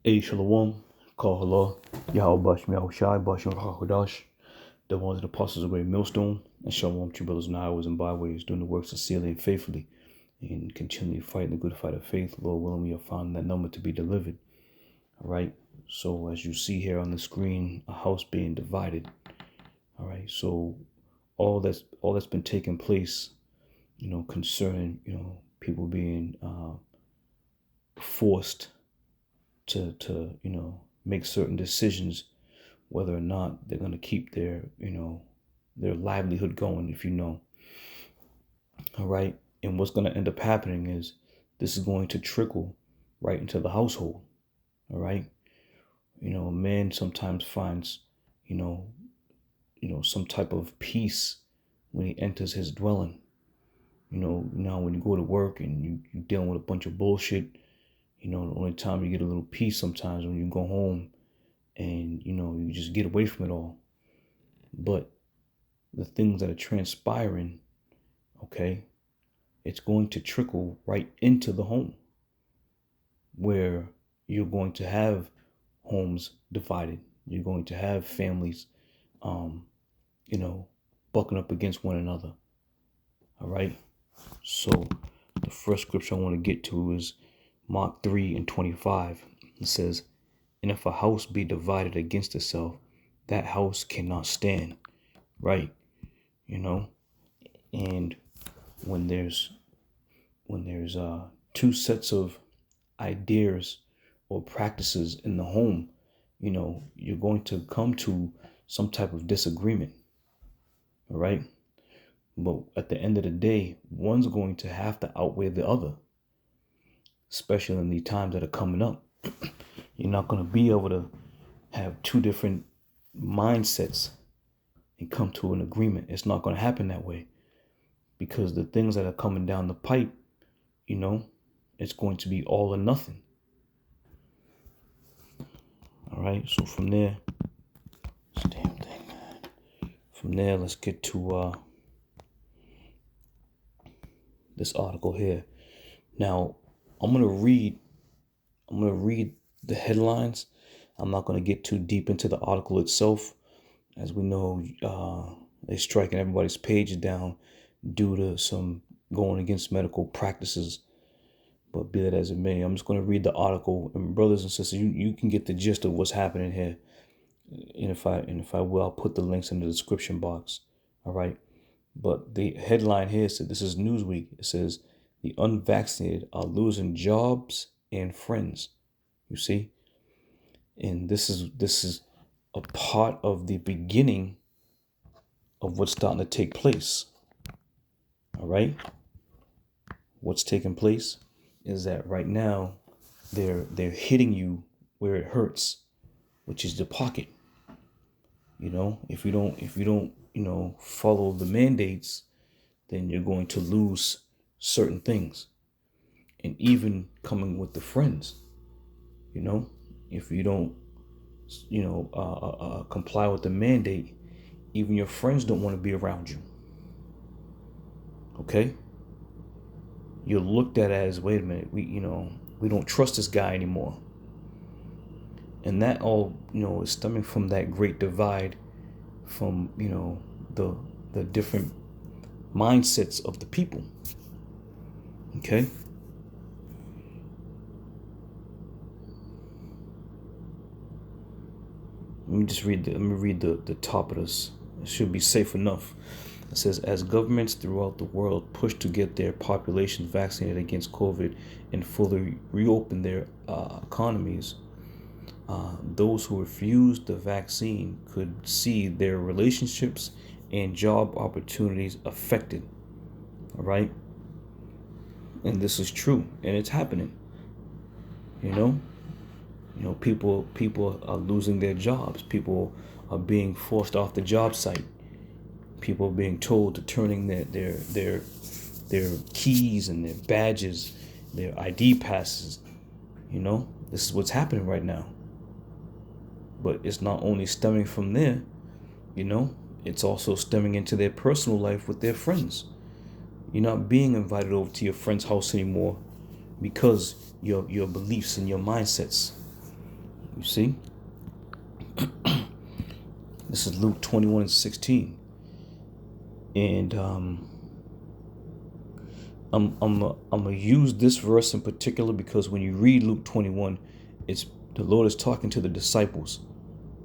A Shalom, Call Allah, Yahweh Bashmi Al Shai, Bashim Hakodash, the ones of the apostles of Great Millstone, and Shalom, true brothers and highways and byways, doing the works sincerely and faithfully, and continually fighting the good fight of faith. Lord willing, we have found that number to be delivered. All right. So as you see here on the screen, a house being divided. All right. So all that's been taking place, concerning, people being forced to make certain decisions, whether or not they're going to keep their livelihood going, if all right. And what's going to end up happening is this is going to trickle right into the household. All right. A man sometimes finds some type of peace when he enters his dwelling. Now when you go to work and you're dealing with a bunch of bullshit, the only time you get a little peace sometimes when you go home and, you just get away from it all. But the things that are transpiring, okay, it's going to trickle right into the home where you're going to have homes divided. You're going to have families, bucking up against one another. All right. So the first scripture I want to get to is Mark 3:25. It says, "And if a house be divided against itself, that house cannot stand." Right. And when there's two sets of ideas or practices in the home, you're going to come to some type of disagreement. All right. But at the end of the day, one's going to have to outweigh the other, especially in the times that are coming up. You're not going to be able to have two different mindsets and come to an agreement. It's not going to happen that way, because the things that are coming down the pipe, it's going to be all or nothing. All right. So from there, this damn thing, man. From there, let's get to this article here. Now, I'm gonna read the headlines. I'm not gonna get too deep into the article itself. As we know, they're striking everybody's page down due to some going against medical practices. But be that as it may, I'm just gonna read the article. And brothers and sisters, you can get the gist of what's happening here. And if I will, I'll put the links in the description box. All right. But the headline here said, this is Newsweek. It says, "The unvaccinated are losing jobs and friends." You see? And this is a part of the beginning of what's starting to take place. All right? What's taking place is that right now they're hitting you where it hurts, which is the pocket. If you don't, follow the mandates, then you're going to lose certain things. And even coming with the friends, if you don't, comply with the mandate, even your friends don't want to be around you. Okay? You're looked at as, wait a minute, we don't trust this guy anymore. And that all, is stemming from that great divide from, the different mindsets of the people. Okay? Let me read the top of this. It should be safe enough. It says, "As governments throughout the world push to get their populations vaccinated against COVID and fully reopen their economies, those who refuse the vaccine could see their relationships and job opportunities affected." All right? And this is true, and it's happening. People are losing their jobs. People are being forced off the job site. People are being told to turn in their keys and their badges, their ID passes. This is what's happening right now. But it's not only stemming from there, it's also stemming into their personal life with their friends. You're not being invited over to your friend's house anymore because your beliefs and your mindsets. You see? This is Luke 21:16. And I'm gonna use this verse in particular because when you read Luke 21, it's the Lord is talking to the disciples,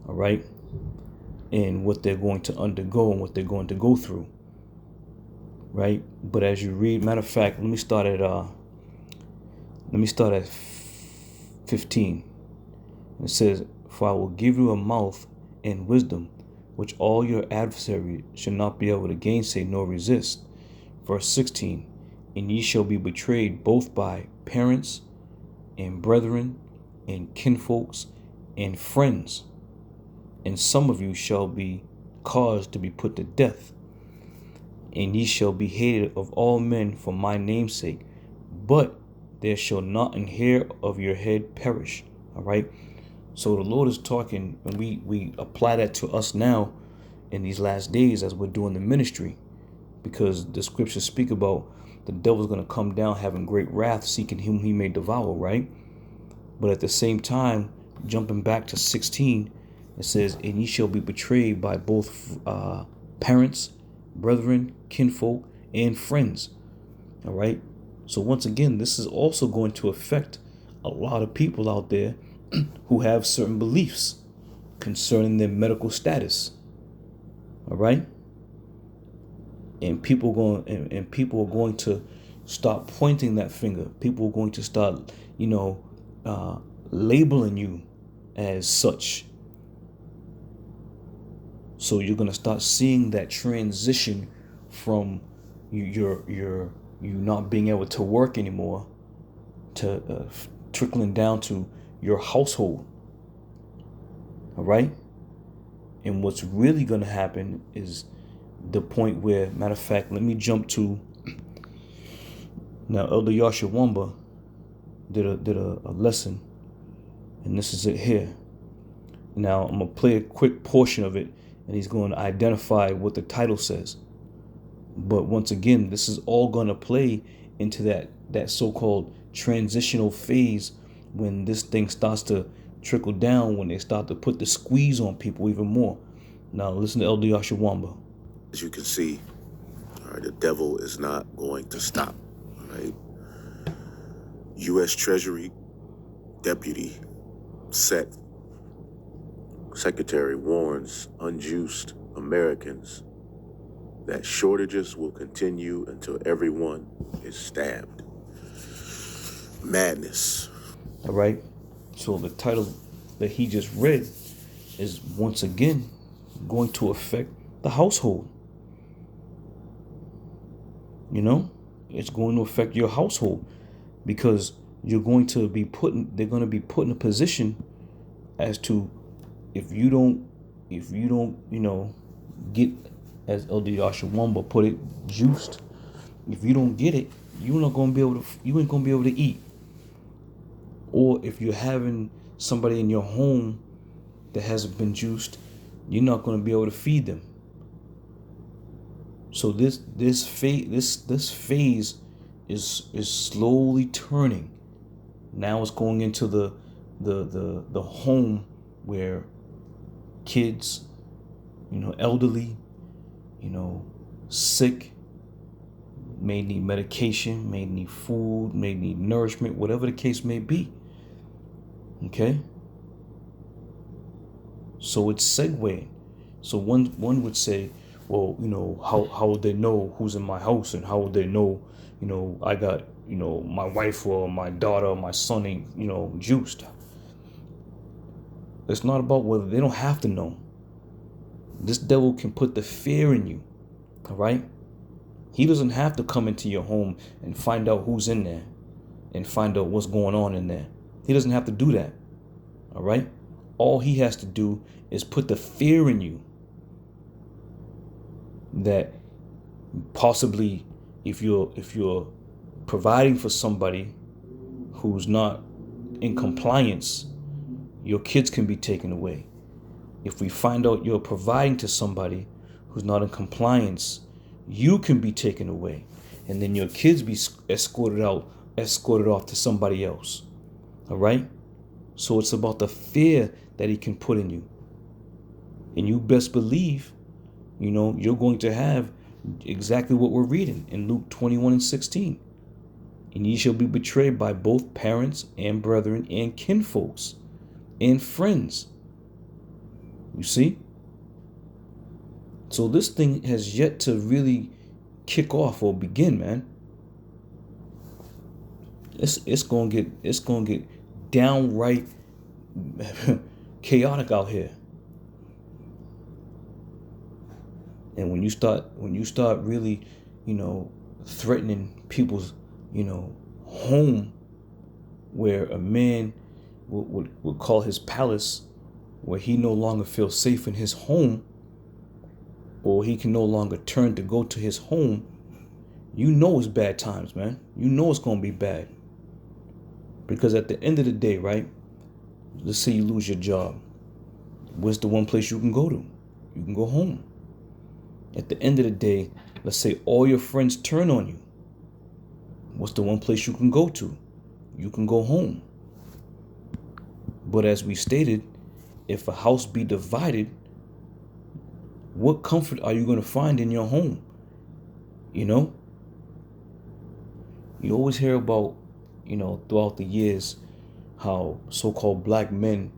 all right, and what they're going to undergo and what they're going to go through, right? But as you read, matter of fact, let me start at 15. It says, "For I will give you a mouth and wisdom, which all your adversaries shall not be able to gainsay nor resist." Verse 16, "And ye shall be betrayed both by parents and brethren and kinfolks and friends, and some of you shall be caused to be put to death, and ye shall be hated of all men for my name's sake, but there shall not an hair of your head perish." All right. So the Lord is talking, and we apply that to us now in these last days as we're doing the ministry, because the scriptures speak about the devil's going to come down having great wrath, seeking whom he may devour, right? But at the same time, jumping back to 16, it says, "And ye shall be betrayed by both parents, brethren, kinfolk, and friends." All right. So once again, this is also going to affect a lot of people out there who have certain beliefs concerning their medical status. All right. And people are going to start pointing that finger. People are going to start, labeling you as such. So you're going to start seeing that transition from you not being able to work anymore to trickling down to your household. All right. And what's really going to happen is the point where, matter of fact, let me jump to now. Elder Yasha Wamba did a lesson, and this is it here. Now I'm gonna play a quick portion of it, and he's going to identify what the title says. But once again, this is all going to play into that so-called transitional phase when this thing starts to trickle down, when they start to put the squeeze on people even more. Now listen to Elder Yasha Wamba. As you can see, all right, the devil is not going to stop. All right. U.S. Treasury Deputy Secretary warns unjust Americans that shortages will continue until everyone is stabbed. Madness. All right. So the title that he just read is once again going to affect the household. It's going to affect your household because they're going to be put in a position as to if you don't, get, as Elder Yasha Wamba put it, juiced. If you don't get it, you ain't gonna be able to eat. Or if you're having somebody in your home that hasn't been juiced, you're not gonna be able to feed them. So this phase is slowly turning. Now it's going into the home where kids, elderly, sick, may need medication, may need food, may need nourishment, whatever the case may be. Okay? So it's segueing. So one would say, well, how would they know who's in my house, and how would they know, I got, my wife or my daughter or my son ain't, juiced. It's not about whether, they don't have to know. This devil can put the fear in you. All right? He doesn't have to come into your home and find out who's in there and find out what's going on in there. He doesn't have to do that. All right? All he has to do is put the fear in you that possibly if you're providing for somebody who's not in compliance, your kids can be taken away. If we find out you're providing to somebody who's not in compliance, you can be taken away, and then your kids be escorted off to somebody else. All right? So it's about the fear that he can put in you. And you best believe, you're going to have exactly what we're reading in Luke 21:16. And ye shall be betrayed by both parents and brethren and kinfolks and friends. You see? So this thing has yet to really kick off or begin, man. It's gonna get downright chaotic out here. And when you start really, threatening people's, home, where a man would call his palace, where he no longer feels safe in his home, or he can no longer turn to go to his home, it's bad times, man. It's gonna be bad. Because at the end of the day, right? Let's say you lose your job. Where's the one place you can go to? You can go home. At the end of the day, let's say all your friends turn on you. What's the one place you can go to? You can go home. But as we stated, if a house be divided, what comfort are you going to find in your home? You always hear about, throughout the years, how so-called black men,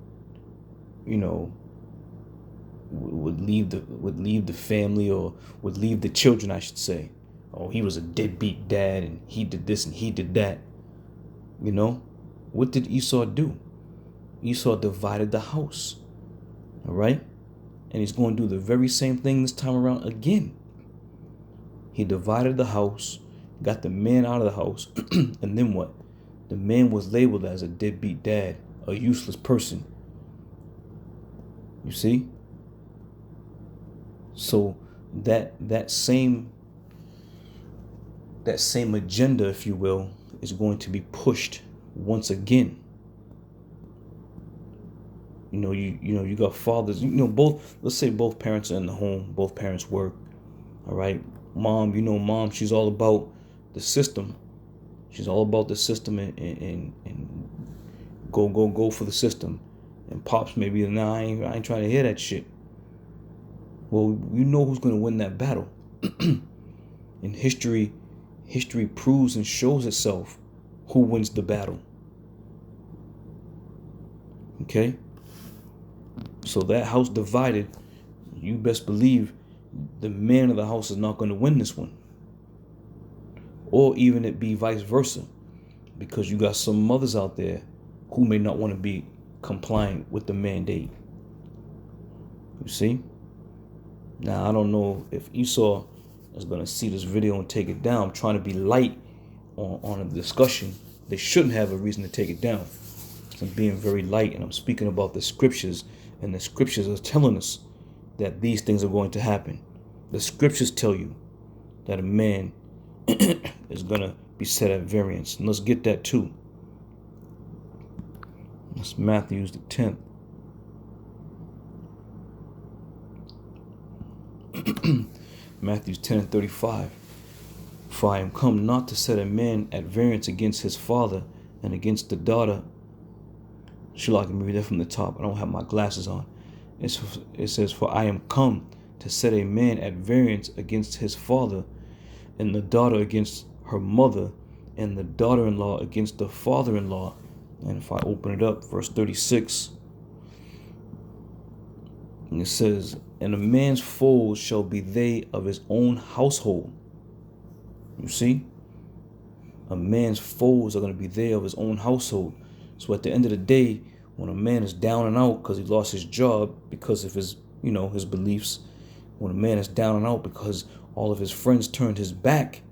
would leave the family, or would leave the children, I should say. Oh, he was a deadbeat dad and he did this and he did that. What did Esau do? Esau divided the house. All right? And he's going to do the very same thing this time around again. He divided the house, got the man out of the house, and then what? The man was labeled as a deadbeat dad, a useless person. You see? So that same agenda, if you will, is going to be pushed once again. You got fathers, both, let's say both parents are in the home, both parents work. All right. Mom, she's all about the system. She's all about the system and go for the system. And Pops maybe, nah, I ain't trying to hear that shit. Well, who's going to win that battle. And history proves and shows itself who wins the battle. Okay? So that house divided, you best believe the man of the house is not going to win this one. Or even it be vice versa. Because you got some mothers out there who may not want to be compliant with the mandate. You see? Now, I don't know if Esau is going to see this video and take it down. I'm trying to be light on a discussion. They shouldn't have a reason to take it down. I'm being very light, and I'm speaking about the scriptures, and the scriptures are telling us that these things are going to happen. The scriptures tell you that a man is going to be set at variance. And let's get that too. That's Matthew the 10th. Matthew 10:35. For I am come not to set a man at variance against his father and against the daughter. Sure, I can read that from the top. I don't have my glasses on. It says, for I am come to set a man at variance against his father, and the daughter against her mother, and the daughter-in-law against the father-in-law. And if I open it up, verse 36, and it says, and a man's foes shall be they of his own household. You see? A man's foes are going to be they of his own household. So at the end of the day, when a man is down and out because he lost his job because of his, his beliefs, when a man is down and out because all of his friends turned his back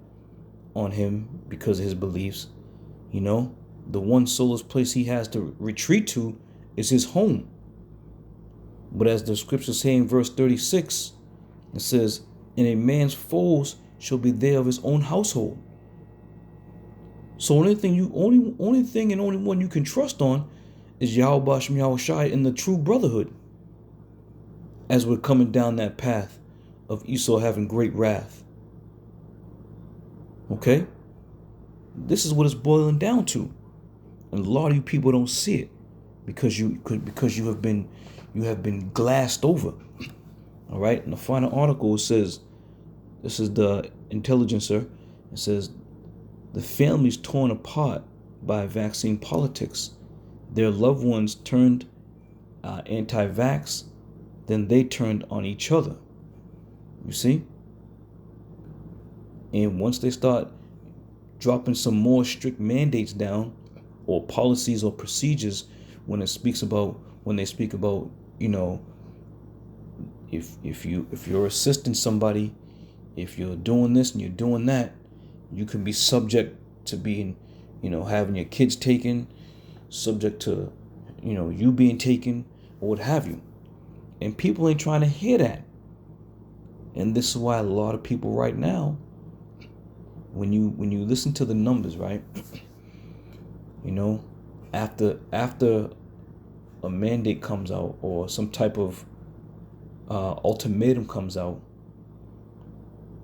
on him because of his beliefs, the one solace place he has to retreat to is his home. But as the scriptures say in verse 36, it says, and a man's foes shall be there of his own household. So only thing and only one you can trust on is Yahweh Bashem Yahushai and the true brotherhood. As we're coming down that path of Esau having great wrath. Okay? This is what it's boiling down to. And a lot of you people don't see it. because you have been glassed over. All right. In the final article, it says, this is the Intelligencer. It says the families torn apart by vaccine politics. Their loved ones turned anti-vax, then they turned on each other. You see? And once they start dropping some more strict mandates down, or policies or procedures, when they speak about, you know, if you're assisting somebody, if you're doing this and you're doing that, you can be subject to being, having your kids taken, subject to, you being taken, or what have you. And people ain't trying to hear that. And this is why a lot of people right now, when you listen to the numbers, right? After a mandate comes out or some type of ultimatum comes out,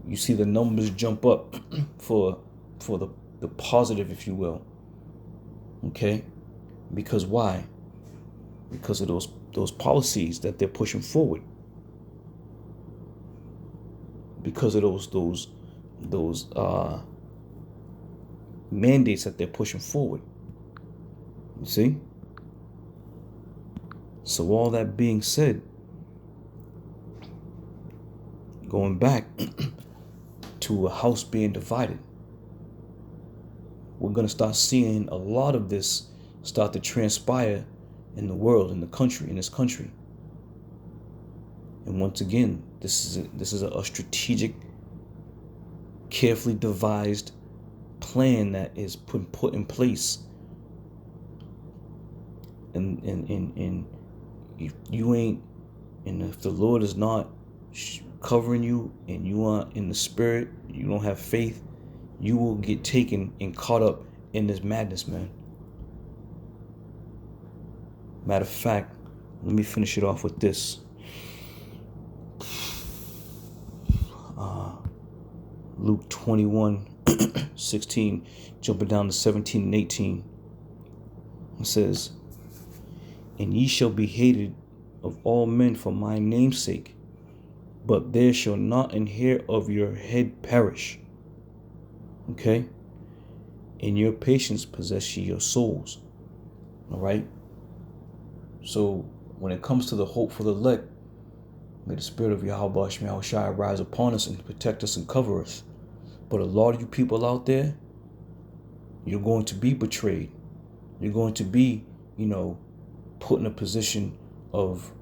you see the numbers jump up for the positive, if you will. Okay? Because why? Because of those policies that they're pushing forward. Because of those mandates that they're pushing forward. You see? So all that being said, going back to a house being divided, we're going to start seeing a lot of this start to transpire in the world, in this country. And once again, this is a strategic, carefully devised plan that is put in place. And if the Lord is not covering you, and you aren't in the spirit, you don't have faith, you will get taken and caught up in this madness, man. Matter of fact, let me finish it off with this. Luke 21:16, jumping down to 17 and 18. It says, "And ye shall be hated of all men for my name's sake, but there shall not an hair of your head perish." Okay? "In your patience possess ye your souls." All right? So when it comes to the hope for the elect, may the spirit of Yahweh Shemel Shai rise upon us and protect us and cover us. But a lot of you people out there, you're going to be betrayed. You're going to be, put in a position of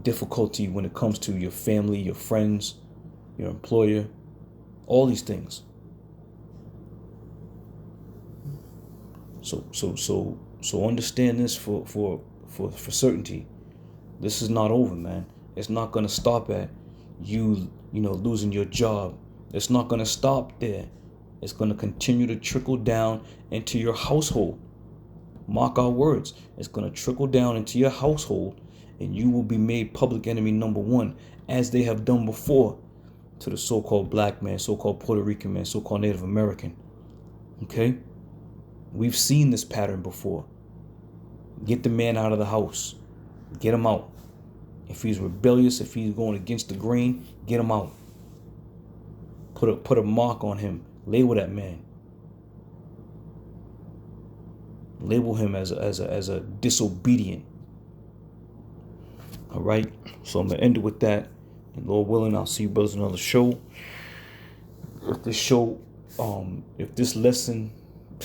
difficulty when it comes to your family, your friends, your employer, all these things. So understand this for certainty. This is not over, man. It's not gonna stop at you losing your job. It's not gonna stop there. It's gonna continue to trickle down into your household. Mark our words. It's gonna trickle down into your household, and you will be made public enemy number one, as they have done before to the so-called black man, so-called Puerto Rican man, so-called Native American. Okay? We've seen this pattern before. Get the man out of the house. Get him out. If he's rebellious, if he's going against the grain, get him out. Put a mark on him. Label that man. Label him as a disobedient. All right. So I'm gonna end it with that. And Lord willing, I'll see you brothers on another show. If this lesson,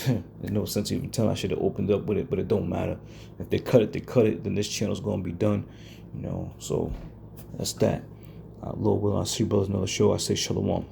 there's no sense even telling I should have opened up with it, but it don't matter. If they cut it, then this channel's gonna be done. So that's that. Lord willing, I'll see you brothers on another show. I say shalom.